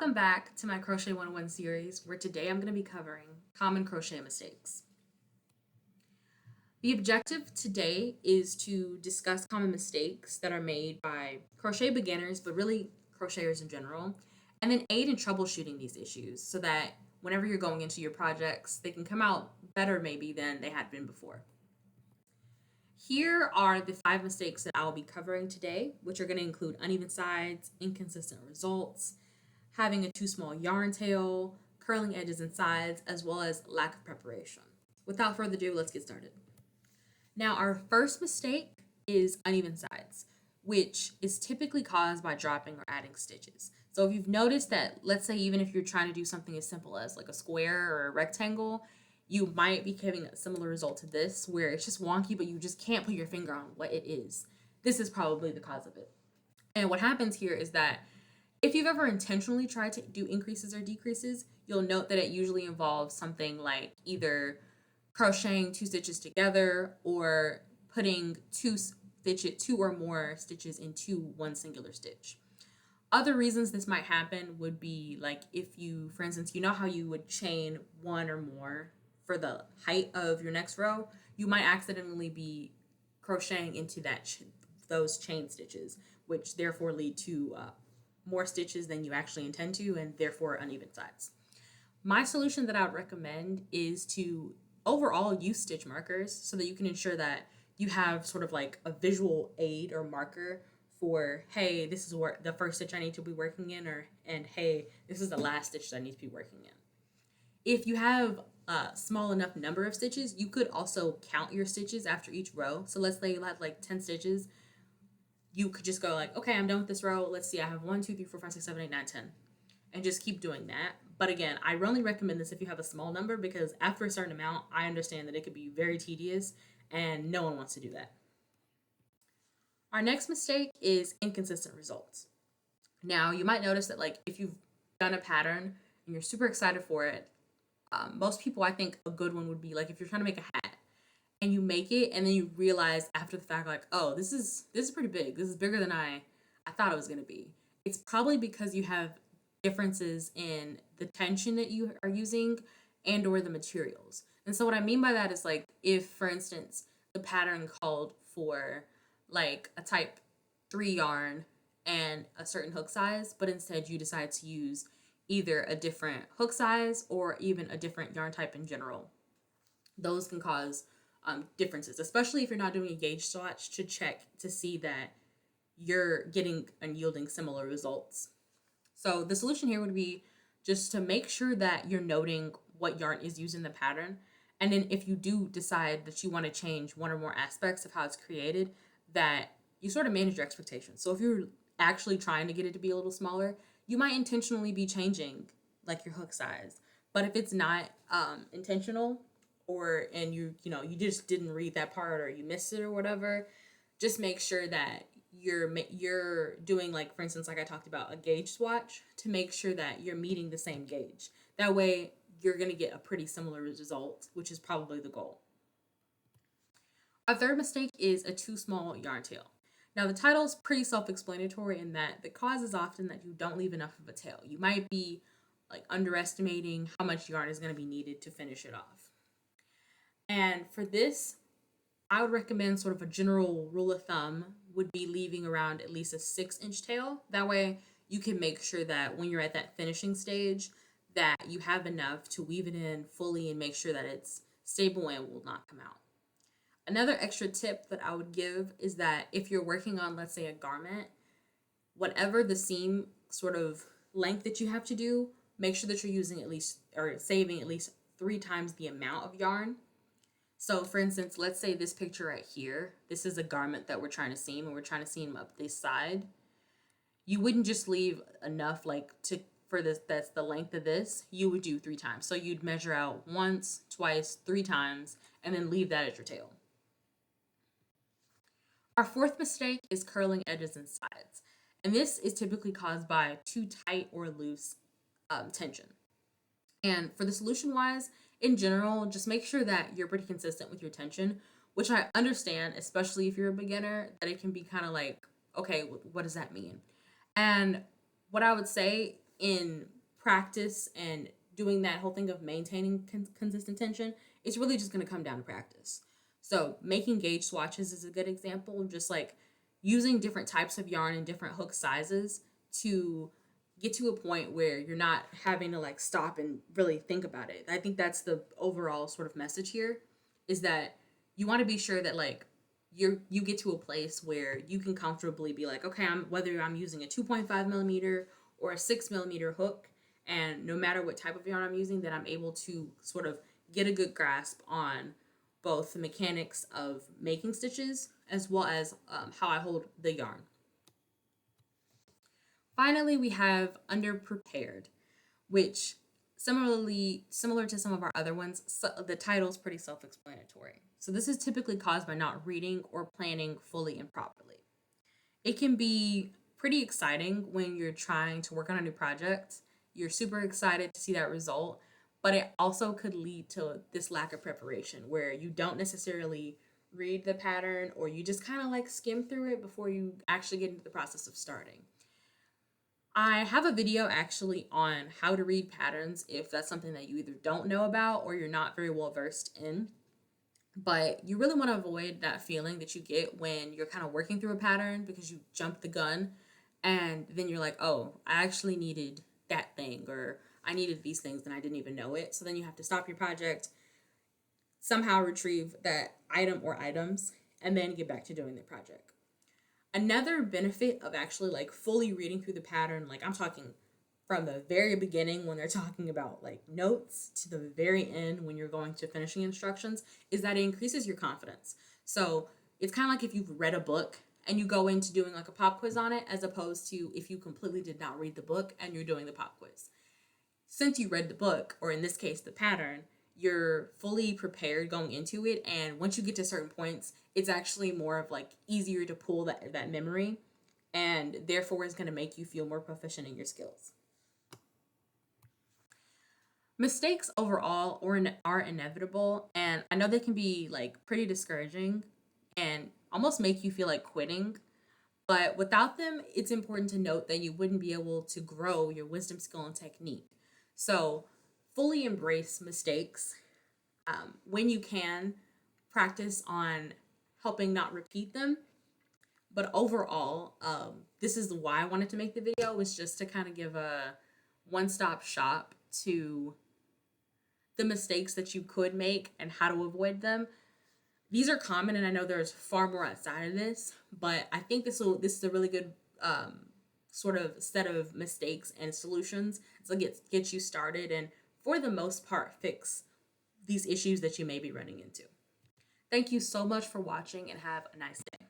Welcome back to my Crochet 101 series, where today I'm going to be covering common crochet mistakes. The objective today is to discuss common mistakes that are made by crochet beginners, but really crocheters in general, and then aid in troubleshooting these issues so that whenever you're going into your projects, they can come out better maybe than they had been before. Here are the 5 mistakes that I'll be covering today, which are going to include uneven sides, inconsistent results, having a too small yarn tail, curling edges and sides, as well as lack of preparation. Without further ado, let's get started. Now, our first mistake is uneven sides, which is typically caused by dropping or adding stitches. So if you've noticed that, let's say even if you're trying to do something as simple as like a square or a rectangle, you might be having a similar result to this, where it's just wonky, but you just can't put your finger on what it is. This is probably the cause of it. And what happens here is that if you've ever intentionally tried to do increases or decreases, you'll note that it usually involves something like either crocheting 2 stitches together or putting two or more stitches into one singular stitch. Other reasons this might happen would be like if you, for instance, you know how you would chain 1 or more for the height of your next row, you might accidentally be crocheting into those chain stitches, which therefore lead to more stitches than you actually intend to, and therefore uneven sides. My solution that I would recommend is to overall use stitch markers so that you can ensure that you have sort of like a visual aid or marker for, hey, this is where the first stitch I need to be working in, and hey, this is the last stitch that I need to be working in. If you have a small enough number of stitches, you could also count your stitches after each row. So let's say you had like 10 stitches. You could just go like, okay, I'm done with this row. Let's see, I have 1, 2, 3, 4, 5, 6, 7, 8, 9, 10. And just keep doing that. But again, I only recommend this if you have a small number, because after a certain amount, I understand that it could be very tedious and no one wants to do that. Our next mistake is inconsistent results. Now, you might notice that like if you've done a pattern and you're super excited for it, most people, I think a good one would be like if you're trying to make a hat and you make it and then you realize after the fact like, oh, this is pretty big. This is bigger than I thought it was going to be. It's probably because you have differences in the tension that you are using and or the materials. And so what I mean by that is like if, for instance, the pattern called for like a type 3 yarn and a certain hook size, but instead you decide to use either a different hook size or even a different yarn type in general. Those can cause differences, especially if you're not doing a gauge swatch to check to see that you're getting and yielding similar results. So the solution here would be just to make sure that you're noting what yarn is used in the pattern. And then if you do decide that you want to change one or more aspects of how it's created, that you sort of manage your expectations. So if you're actually trying to get it to be a little smaller, you might intentionally be changing like your hook size. But if it's not intentional, and you just didn't read that part or you missed it or whatever, just make sure that you're doing, like, for instance, like I talked about, a gauge swatch to make sure that you're meeting the same gauge. That way you're going to get a pretty similar result, which is probably the goal. Our third mistake is a too small yarn tail. Now, the title is pretty self-explanatory in that the cause is often that you don't leave enough of a tail. You might be like underestimating how much yarn is going to be needed to finish it off. And for this, I would recommend sort of a general rule of thumb would be leaving around at least a 6-inch tail. That way you can make sure that when you're at that finishing stage that you have enough to weave it in fully and make sure that it's stable and will not come out. Another extra tip that I would give is that if you're working on, let's say, a garment, whatever the seam sort of length that you have to do, make sure that you're using at least or saving at least 3 times the amount of yarn. So for instance, let's say this picture right here, this is a garment that we're trying to seam and we're trying to seam up this side. You wouldn't just leave enough for this, that's the length of this, you would do 3 times. So you'd measure out once, twice, 3 times, and then leave that as your tail. Our fourth mistake is curling edges and sides. And this is typically caused by too tight or loose tension. And for the solution wise, in general, just make sure that you're pretty consistent with your tension, which I understand, especially if you're a beginner, that it can be kind of like, okay, what does that mean? And what I would say in practice and doing that whole thing of maintaining consistent tension, it's really just going to come down to practice. So making gauge swatches is a good example of just like using different types of yarn and different hook sizes to get to a point where you're not having to like stop and really think about it. I think that's the overall sort of message here, is that you want to be sure that like you get to a place where you can comfortably be like, okay, whether I'm using a 2.5 millimeter or a 6 millimeter hook, and no matter what type of yarn I'm using, that I'm able to sort of get a good grasp on both the mechanics of making stitches as well as how I hold the yarn. Finally, we have underprepared, which similar to some of our other ones, the title is pretty self-explanatory. So this is typically caused by not reading or planning fully and properly. It can be pretty exciting when you're trying to work on a new project. You're super excited to see that result, but it also could lead to this lack of preparation where you don't necessarily read the pattern, or you just kind of like skim through it before you actually get into the process of starting. I have a video actually on how to read patterns if that's something that you either don't know about or you're not very well versed in. But you really want to avoid that feeling that you get when you're kind of working through a pattern because you jumped the gun and then you're like, oh, I actually needed that thing, or I needed these things and I didn't even know it. So then you have to stop your project, somehow retrieve that item or items, and then get back to doing the project. Another benefit of actually like fully reading through the pattern, like I'm talking from the very beginning when they're talking about like notes to the very end when you're going to finishing instructions, is that it increases your confidence. So it's kind of like if you've read a book and you go into doing like a pop quiz on it, as opposed to if you completely did not read the book and you're doing the pop quiz. Since you read the book, or in this case the pattern, you're fully prepared going into it, and once you get to certain points, it's actually more of like easier to pull that memory, and therefore is going to make you feel more proficient in your skills. Mistakes overall are inevitable, and I know they can be like pretty discouraging and almost make you feel like quitting, but without them, it's important to note that you wouldn't be able to grow your wisdom, skill, and technique. So fully embrace mistakes. When you can, practice on helping not repeat them. But overall, this is why I wanted to make the video, was just to kind of give a one-stop shop to the mistakes that you could make and how to avoid them. These are common, and I know there's far more outside of this, but I think this is a really good sort of set of mistakes and solutions to get you started, and for the most part fix these issues that you may be running into. Thank you so much for watching, and have a nice day.